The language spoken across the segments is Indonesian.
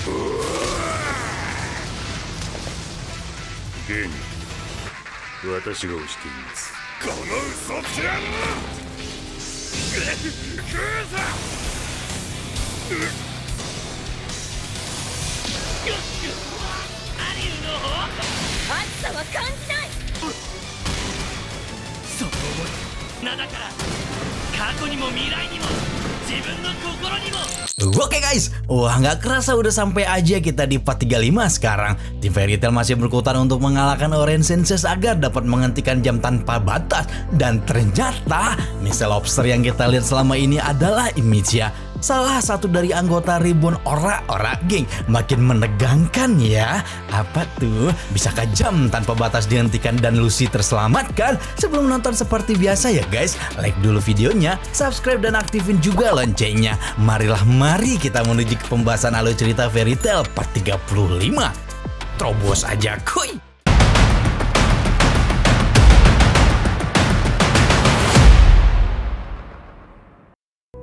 ゲン、私が押しています。この嘘つき野郎！熱さは感じない。そう思い、なんだから過去にも未来にも自分の心にも。Oke guys, wah nggak kerasa udah sampai aja kita di part 35 sekarang. Tim Fairy Tail masih berkutat untuk mengalahkan Orange Senses agar dapat menghentikan jam tanpa batas. Dan ternyata Mr. Lobster yang kita lihat selama ini adalah Emilia, salah satu dari anggota Ribbon Ora-Ora Gang. Makin menegangkan ya. Apa tuh? Bisakah jam tanpa batas dihentikan dan Lucy terselamatkan? Sebelum nonton seperti biasa ya guys, like dulu videonya, subscribe dan aktifin juga loncengnya. Mari kita menuju ke pembahasan alur cerita Fairy Tail part 35. Terobos aja kuy.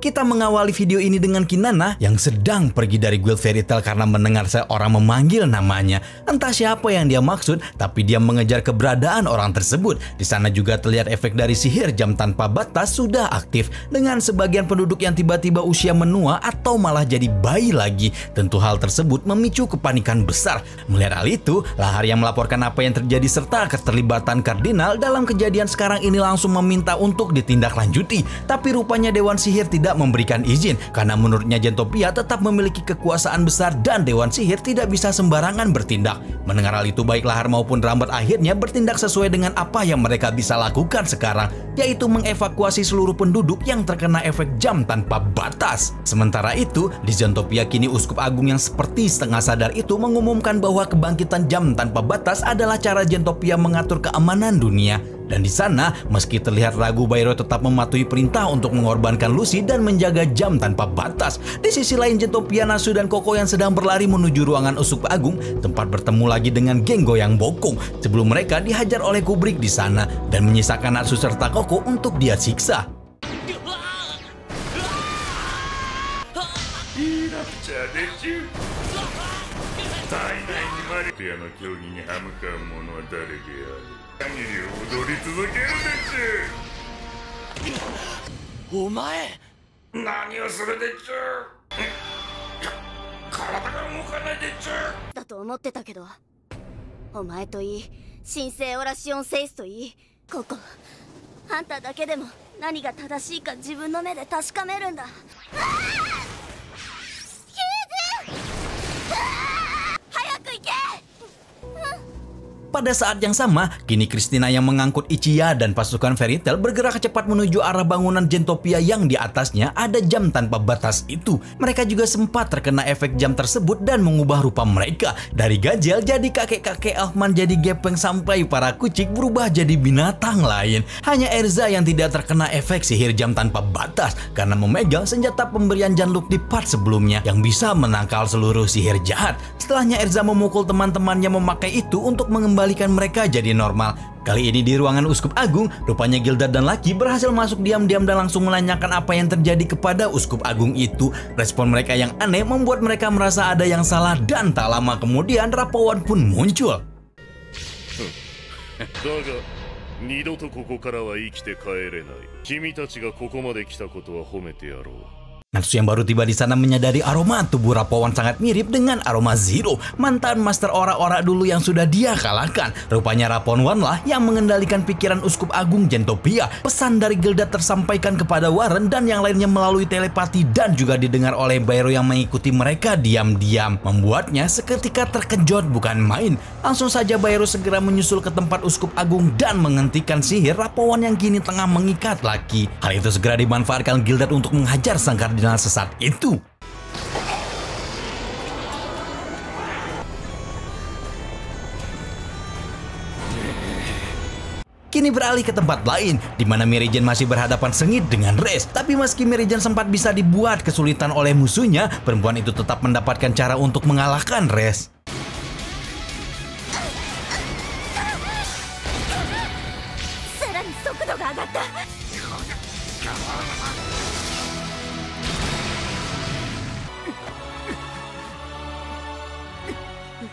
Kita mengawali video ini dengan Kinana yang sedang pergi dari guild Fairy Tail karena mendengar seorang memanggil namanya. Entah siapa yang dia maksud, tapi dia mengejar keberadaan orang tersebut. Di sana juga terlihat efek dari sihir jam tanpa batas sudah aktif dengan sebagian penduduk yang tiba-tiba usia menua atau malah jadi bayi lagi. Tentu hal tersebut memicu kepanikan besar. Melihat hal itu, Lahar yang melaporkan apa yang terjadi serta keterlibatan Kardinal dalam kejadian sekarang ini langsung meminta untuk ditindaklanjuti. Tapi rupanya Dewan Sihir tidak memberikan izin karena menurutnya Gentopia tetap memiliki kekuasaan besar dan Dewan Sihir tidak bisa sembarangan bertindak. Mendengar hal itu, baik Lahar maupun Rambut akhirnya bertindak sesuai dengan apa yang mereka bisa lakukan sekarang, yaitu mengevakuasi seluruh penduduk yang terkena efek jam tanpa batas. Sementara itu, di Gentopia kini Uskup Agung yang seperti setengah sadar itu mengumumkan bahwa kebangkitan jam tanpa batas adalah cara Gentopia mengatur keamanan dunia. Dan di sana, meski terlihat ragu, Bayro tetap mematuhi perintah untuk mengorbankan Lucy dan menjaga jam tanpa batas. Di sisi lain, Gentopia, Nasu, dan Koko yang sedang berlari menuju ruangan Uskup Agung, tempat bertemu lagi dengan geng goyang bokong. Sebelum mereka dihajar oleh Kubrick di sana dan menyisakan Nasu serta Koko untuk dia siksa. Pada saat yang sama, kini Christina yang mengangkut Ichiya dan pasukan Fairy Tail bergerak cepat menuju arah bangunan Gentopia yang di atasnya ada jam tanpa batas itu. Mereka juga sempat terkena efek jam tersebut dan mengubah rupa mereka. Dari gajal jadi kakek-kakek Elfman, jadi gepeng, sampai para kucing berubah jadi binatang lain. Hanya Erza yang tidak terkena efek sihir jam tanpa batas karena memegang senjata pemberian Jean-Luc di part sebelumnya yang bisa menangkal seluruh sihir jahat. Setelahnya Erza memukul teman-temannya memakai itu untuk mengembalikan mereka jadi normal. Kali ini di ruangan Uskup Agung, rupanya Gilda dan Lucky berhasil masuk diam-diam dan langsung menanyakan apa yang terjadi kepada Uskup Agung itu. Respon mereka yang aneh membuat mereka merasa ada yang salah dan tak lama kemudian Rappawan pun muncul. Natsu yang baru tiba di sana menyadari aroma tubuh Rappawan sangat mirip dengan aroma Zero, mantan Master Ora-Ora dulu yang sudah dia kalahkan. Rupanya Rappawan lah yang mengendalikan pikiran Uskup Agung Gentopia. Pesan dari Gilda tersampaikan kepada Warren dan yang lainnya melalui telepati dan juga didengar oleh Bayro yang mengikuti mereka diam-diam. Membuatnya seketika terkejut bukan main. Langsung saja Bayro segera menyusul ke tempat Uskup Agung dan menghentikan sihir Rappawan yang kini tengah mengikat Lucky. Hal itu segera dimanfaatkan Gilda untuk menghajar sang kardinal sesat itu. Kini beralih ke tempat lain, di mana Mary Jane masih berhadapan sengit dengan Rez. Tapi meski Mary Jane sempat bisa dibuat kesulitan oleh musuhnya, perempuan itu tetap mendapatkan cara untuk mengalahkan Rez.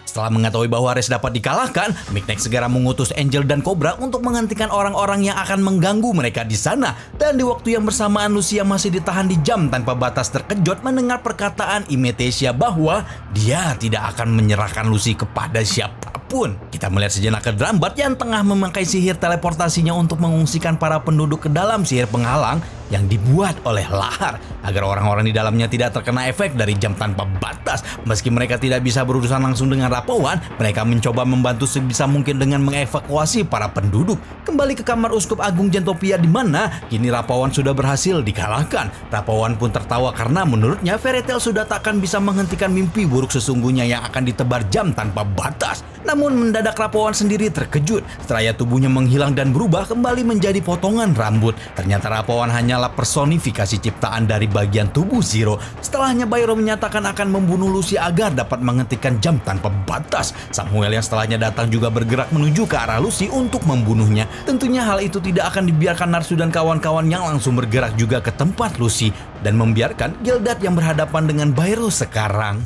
Setelah mengetahui bahwa Race dapat dikalahkan, Midnight segera mengutus Angel dan Cobra untuk menghentikan orang-orang yang akan mengganggu mereka di sana. Dan di waktu yang bersamaan, Lucy yang masih ditahan di jam tanpa batas terkejut mendengar perkataan Imetesia bahwa dia tidak akan menyerahkan Lucy kepada siapapun. Kita melihat sejenak ke Drambat yang tengah memakai sihir teleportasinya untuk mengungsikan para penduduk ke dalam sihir penghalang yang dibuat oleh lahar agar orang-orang di dalamnya tidak terkena efek dari jam tanpa batas. Meski mereka tidak bisa berurusan langsung dengan Rapawan, mereka mencoba membantu sebisa mungkin dengan mengevakuasi para penduduk kembali ke kamar Uskup Agung Gentopia, di mana kini Rapawan sudah berhasil dikalahkan. Rapawan pun tertawa karena menurutnya Fairy Tail sudah takkan bisa menghentikan mimpi buruk sesungguhnya yang akan ditebar jam tanpa batas. Namun mendadak Rapawan sendiri terkejut. Seraya tubuhnya menghilang dan berubah kembali menjadi potongan rambut. Ternyata Rapawan hanyalah personifikasi ciptaan dari bagian tubuh Zero. Setelahnya Bairo menyatakan akan membunuh Lucy agar dapat menghentikan jam tanpa batas. Samuel yang setelahnya datang juga bergerak menuju ke arah Lucy untuk membunuhnya. Tentunya hal itu tidak akan dibiarkan Narsu dan kawan-kawan yang langsung bergerak juga ke tempat Lucy dan membiarkan Gildat yang berhadapan dengan Bairo sekarang.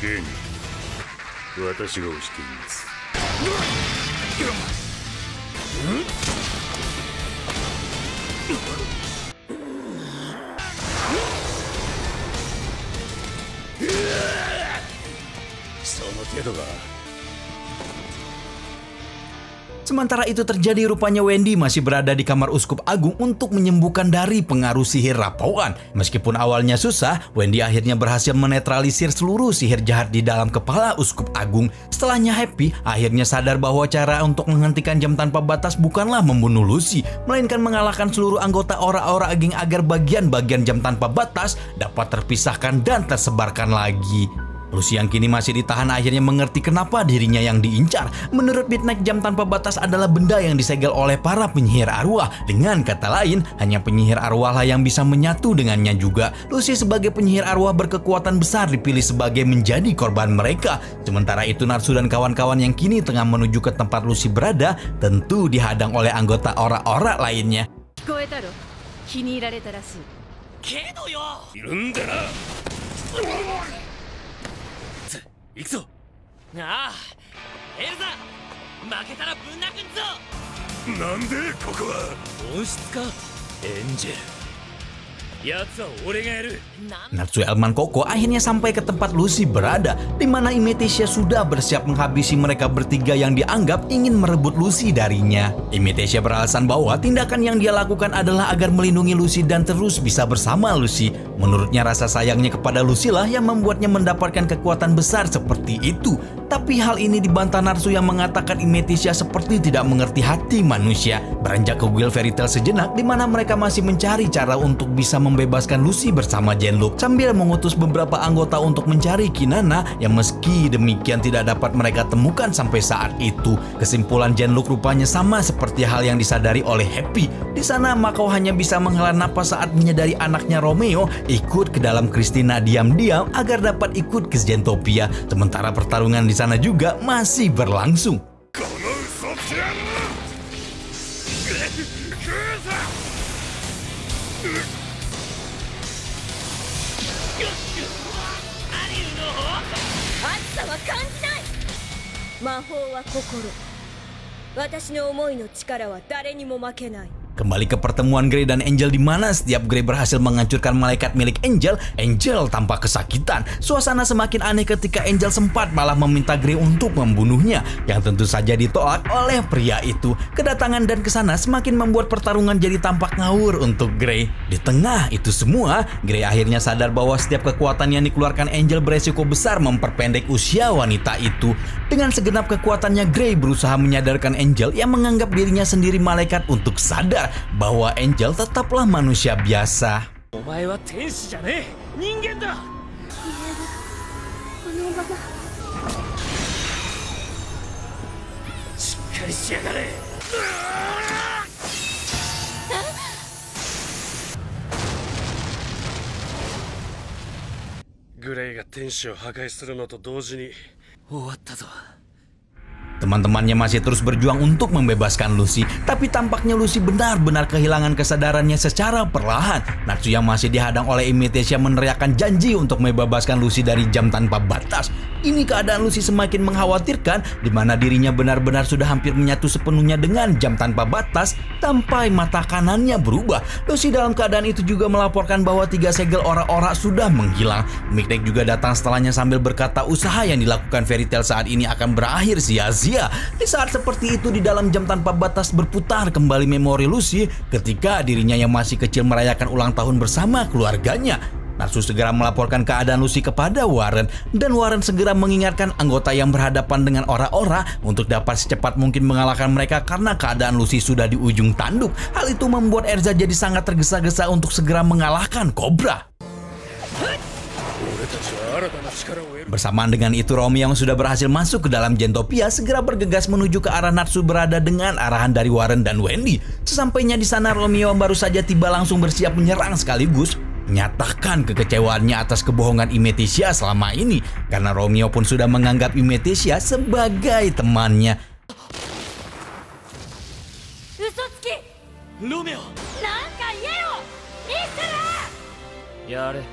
Gen, 私が押しています。その程度が。 Sementara itu terjadi, rupanya Wendy masih berada di kamar Uskup Agung untuk menyembuhkan dari pengaruh sihir Rapawan. Meskipun awalnya susah, Wendy akhirnya berhasil menetralisir seluruh sihir jahat di dalam kepala Uskup Agung. Setelahnya Happy akhirnya sadar bahwa cara untuk menghentikan jam tanpa batas bukanlah membunuh Lucy, melainkan mengalahkan seluruh anggota Ora-Ora Aging agar bagian-bagian jam tanpa batas dapat terpisahkan dan tersebarkan lagi. Lucy yang kini masih ditahan akhirnya mengerti kenapa dirinya yang diincar. Menurut Midnight, jam tanpa batas adalah benda yang disegel oleh para penyihir arwah. Dengan kata lain, hanya penyihir arwahlah yang bisa menyatu dengannya juga. Lucy sebagai penyihir arwah berkekuatan besar dipilih sebagai menjadi korban mereka. Sementara itu Narsu dan kawan-kawan yang kini tengah menuju ke tempat Lucy berada tentu dihadang oleh anggota Ora-Ora lainnya. 行くぞ。ああ、エルザ、負けたらぶん殴んぞ。なんでここは？温室か、エンジェル。奴は俺がやる。Natsu Elman Koko akhirnya sampai ke tempat Lucy berada, di mana Imetesia sudah bersiap menghabisi mereka bertiga yang dianggap ingin merebut Lucy darinya. Imetesia beralasan bahwa tindakan yang dia lakukan adalah agar melindungi Lucy dan terus bisa bersama Lucy. Menurutnya rasa sayangnya kepada Lucy lah yang membuatnya mendapatkan kekuatan besar seperti itu. Tapi hal ini dibantah Narsu yang mengatakan Imetesia seperti tidak mengerti hati manusia. Beranjak ke Guild Fairy Tail sejenak, di mana mereka masih mencari cara untuk bisa membebaskan Lucy bersama Genlook, sambil mengutus beberapa anggota untuk mencari Kinana yang meski demikian tidak dapat mereka temukan sampai saat itu. Kesimpulan Genlook rupanya sama seperti hal yang disadari oleh Happy. Di sana Mako hanya bisa menghela napas saat menyadari anaknya Romeo ikut ke dalam Christina diam-diam agar dapat ikut ke Gentopia. Sementara pertarungan di sana juga masih berlangsung. Kembali ke pertemuan Grey dan Angel, di mana setiap Grey berhasil menghancurkan malaikat milik Angel, Angel tampak kesakitan. Suasana semakin aneh ketika Angel sempat malah meminta Grey untuk membunuhnya, yang tentu saja ditolak oleh pria itu. Kedatangan dan kesana semakin membuat pertarungan jadi tampak ngawur untuk Grey. Di tengah itu semua, Grey akhirnya sadar bahwa setiap kekuatan yang dikeluarkan Angel beresiko besar memperpendek usia wanita itu. Dengan segenap kekuatannya, Grey berusaha menyadarkan Angel yang menganggap dirinya sendiri malaikat untuk sadar bahwa Angel tetaplah manusia biasa. Grey が天使を破壊するのと同時に終わったぞ。Teman-temannya masih terus berjuang untuk membebaskan Lucy, tapi tampaknya Lucy benar-benar kehilangan kesadarannya secara perlahan. Natsu yang masih dihadang oleh Imetasia meneriakkan janji untuk membebaskan Lucy dari jam tanpa batas. Ini keadaan Lucy semakin mengkhawatirkan, di mana dirinya benar-benar sudah hampir menyatu sepenuhnya dengan jam tanpa batas sampai mata kanannya berubah. Lucy dalam keadaan itu juga melaporkan bahwa 3 segel ora-ora sudah menghilang. Midnight juga datang setelahnya sambil berkata usaha yang dilakukan Fairy Tail saat ini akan berakhir sia-sia. Di saat seperti itu di dalam jam tanpa batas berputar kembali memori Lucy ketika dirinya yang masih kecil merayakan ulang tahun bersama keluarganya. Natsu segera melaporkan keadaan Lucy kepada Warren dan Warren segera mengingatkan anggota yang berhadapan dengan ora-ora untuk dapat secepat mungkin mengalahkan mereka karena keadaan Lucy sudah di ujung tanduk. Hal itu membuat Erza jadi sangat tergesa-gesa untuk segera mengalahkan Cobra. Bersamaan dengan itu Romeo yang sudah berhasil masuk ke dalam Gentopia segera bergegas menuju ke arah Natsu berada dengan arahan dari Warren dan Wendy. Sesampainya di sana Romeo baru saja tiba langsung bersiap menyerang sekaligus menyatakan kekecewaannya atas kebohongan Imetasia selama ini karena Romeo pun sudah menganggap Imetasia sebagai temannya. Usotsuki! Romeo! Nanka yeo! Misera! Yare.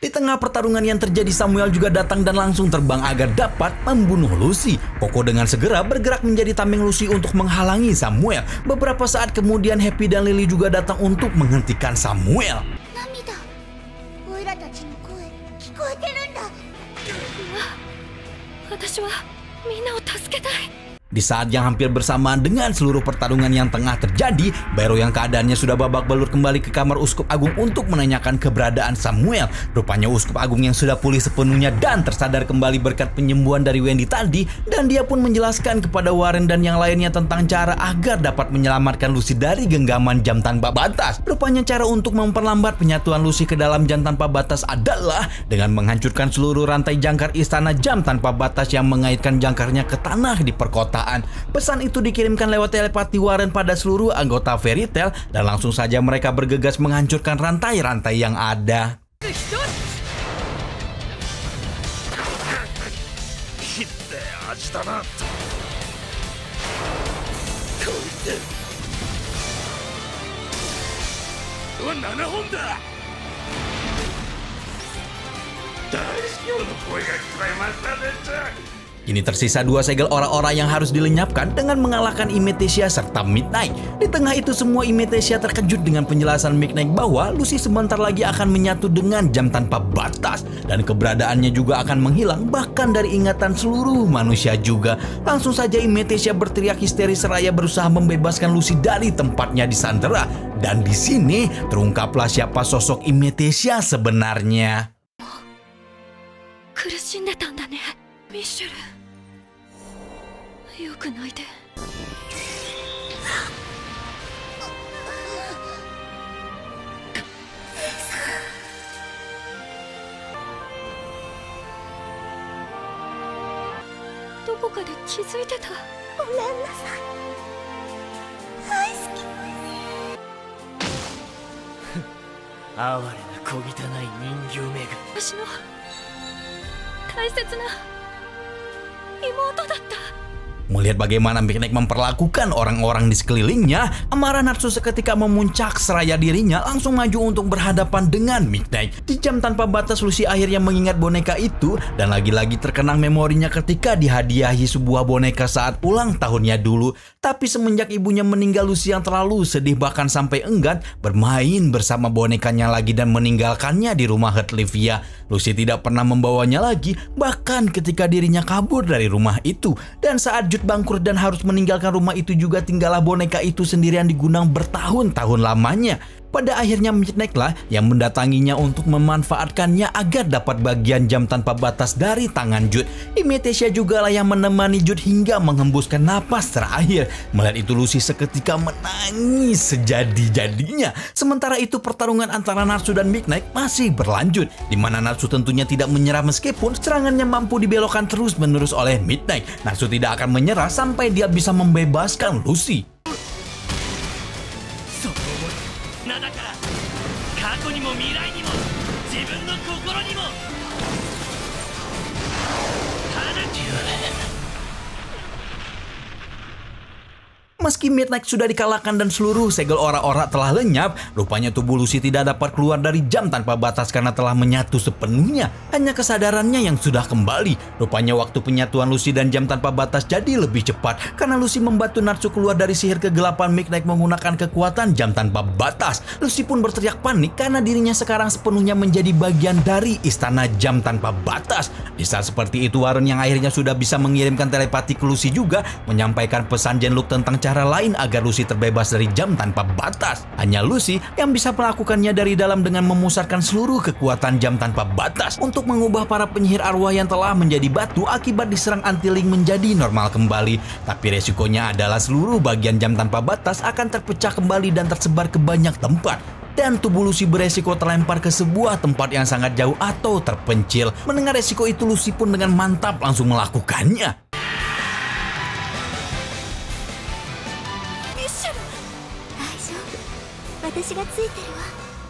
Di tengah pertarungan yang terjadi Samuel juga datang dan langsung terbang agar dapat membunuh Lucy. Koko dengan segera bergerak menjadi tameng Lucy untuk menghalangi Samuel. Beberapa saat kemudian Happy dan Lily juga datang untuk menghentikan Samuel. Namida. Oira tachi no koe kikoeteru nda. Watashi wa minna o tasuketai. Di saat yang hampir bersamaan dengan seluruh pertarungan yang tengah terjadi, Baero yang keadaannya sudah babak belur kembali ke kamar Uskup Agung untuk menanyakan keberadaan Samuel. Rupanya Uskup Agung yang sudah pulih sepenuhnya dan tersadar kembali berkat penyembuhan dari Wendy tadi, dan dia pun menjelaskan kepada Warren dan yang lainnya tentang cara agar dapat menyelamatkan Lucy dari genggaman jam tanpa batas. Rupanya cara untuk memperlambat penyatuan Lucy ke dalam jam tanpa batas adalah dengan menghancurkan seluruh rantai jangkar istana jam tanpa batas yang mengaitkan jangkarnya ke tanah di perkotaan. Pesan itu dikirimkan lewat telepati Warren pada seluruh anggota Fairy Tail dan langsung saja mereka bergegas menghancurkan rantai-rantai yang ada. Kini tersisa 2 segel ora-ora yang harus dilenyapkan dengan mengalahkan Imetasia serta Midnight. Di tengah itu semua Imetasia terkejut dengan penjelasan Midnight bahwa Lucy sebentar lagi akan menyatu dengan jam tanpa batas dan keberadaannya juga akan menghilang bahkan dari ingatan seluruh manusia juga. Langsung saja Imetasia berteriak histeris seraya berusaha membebaskan Lucy dari tempatnya disandera. Dan di sini terungkaplah siapa sosok Imetasia sebenarnya. Michelle. Yoku nai de. Doko ka de kizuite ta? Gomennasai. Daisuki. 哀れな小汚い人形めが。私の大切な妹だった。 Melihat bagaimana Midnight memperlakukan orang-orang di sekelilingnya, amarah Natsu seketika memuncak seraya dirinya langsung maju untuk berhadapan dengan Midnight. Di jam tanpa batas Lucy akhirnya mengingat boneka itu dan lagi-lagi terkenang memorinya ketika dihadiahi sebuah boneka saat ulang tahunnya dulu. Tapi semenjak ibunya meninggal, Lucy yang terlalu sedih bahkan sampai enggan bermain bersama bonekanya lagi dan meninggalkannya di rumah Heartlivia. Lucy tidak pernah membawanya lagi bahkan ketika dirinya kabur dari rumah itu. Dan saat bangkrut dan harus meninggalkan rumah itu juga tinggallah boneka itu sendirian di gunung bertahun-tahun lamanya. Pada akhirnya Midnight lah yang mendatanginya untuk memanfaatkannya agar dapat bagian jam tanpa batas dari tangan Jude. Imetasia juga lah yang menemani Jude hingga menghembuskan napas terakhir. Melihat itu Lucy seketika menangis sejadi-jadinya. Sementara itu pertarungan antara Natsu dan Midnight masih berlanjut, di mana Natsu tentunya tidak menyerah meskipun serangannya mampu dibelokkan terus-menerus oleh Midnight. Natsu tidak akan menyerah sampai dia bisa membebaskan Lucy. 名だから過去にも未来にも自分の心 Meski Midnight sudah dikalahkan dan seluruh segel ora-ora telah lenyap, rupanya tubuh Lucy tidak dapat keluar dari jam tanpa batas karena telah menyatu sepenuhnya. Hanya kesadarannya yang sudah kembali. Rupanya waktu penyatuan Lucy dan jam tanpa batas jadi lebih cepat karena Lucy membantu Natsu keluar dari sihir kegelapan Midnight menggunakan kekuatan jam tanpa batas. Lucy pun berteriak panik karena dirinya sekarang sepenuhnya menjadi bagian dari istana jam tanpa batas. Di saat seperti itu, Warren yang akhirnya sudah bisa mengirimkan telepati ke Lucy juga menyampaikan pesan Genlook tentang cara lain agar Lucy terbebas dari jam tanpa batas. Hanya Lucy yang bisa melakukannya dari dalam dengan memusatkan seluruh kekuatan jam tanpa batas untuk mengubah para penyihir arwah yang telah menjadi batu akibat diserang anti-link menjadi normal kembali. Tapi resikonya adalah seluruh bagian jam tanpa batas akan terpecah kembali dan tersebar ke banyak tempat. Dan tubuh Lucy beresiko terlempar ke sebuah tempat yang sangat jauh atau terpencil. Mendengar resiko itu, Lucy pun dengan mantap langsung melakukannya.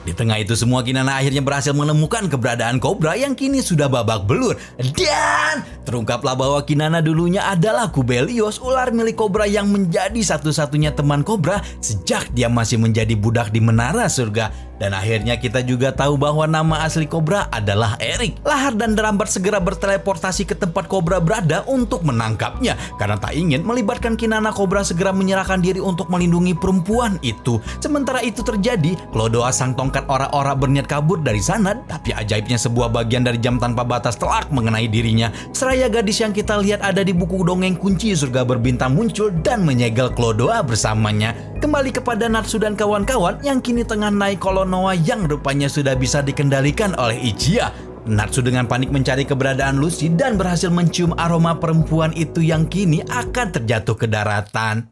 Di tengah itu semua, Kinana akhirnya berhasil menemukan keberadaan Cobra yang kini sudah babak belur. Dan terungkaplah bahwa Kinana dulunya adalah Kubelios, ular milik Cobra yang menjadi satu-satunya teman Cobra sejak dia masih menjadi budak di Menara Surga. Dan akhirnya kita juga tahu bahwa nama asli Cobra adalah Eric. Lahar dan Drambat segera berteleportasi ke tempat Cobra berada untuk menangkapnya. Karena tak ingin melibatkan Kinana, Cobra segera menyerahkan diri untuk melindungi perempuan itu. Sementara itu terjadi, Clodoa sang tongkat ora-ora berniat kabur dari sana. Tapi ajaibnya sebuah bagian dari jam tanpa batas telak mengenai dirinya. Seraya gadis yang kita lihat ada di buku dongeng Kunci Surga Berbintang muncul dan menyegel Clodoa bersamanya. Kembali kepada Natsu dan kawan-kawan yang kini tengah naik Kolonoa yang rupanya sudah bisa dikendalikan oleh Ichiya. Natsu dengan panik mencari keberadaan Lucy dan berhasil mencium aroma perempuan itu yang kini akan terjatuh ke daratan.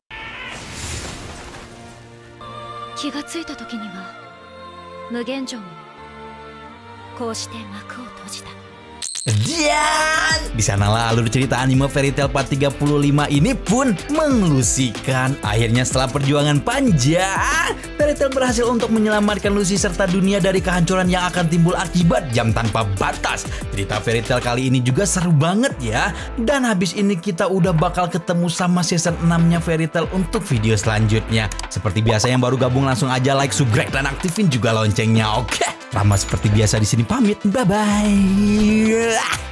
Dan di sanalah alur cerita anime Fairy Tail Part 35 ini pun mengelusikan. Akhirnya setelah perjuangan panjang, Fairy Tail berhasil untuk menyelamatkan Lucy serta dunia dari kehancuran yang akan timbul akibat jam tanpa batas. Cerita Fairy Tail kali ini juga seru banget ya. Dan habis ini kita udah bakal ketemu sama season 6-nya Fairy Tail untuk video selanjutnya. Seperti biasa yang baru gabung langsung aja like, subscribe, dan aktifin juga loncengnya, oke? Rama seperti biasa di sini pamit. Bye-bye.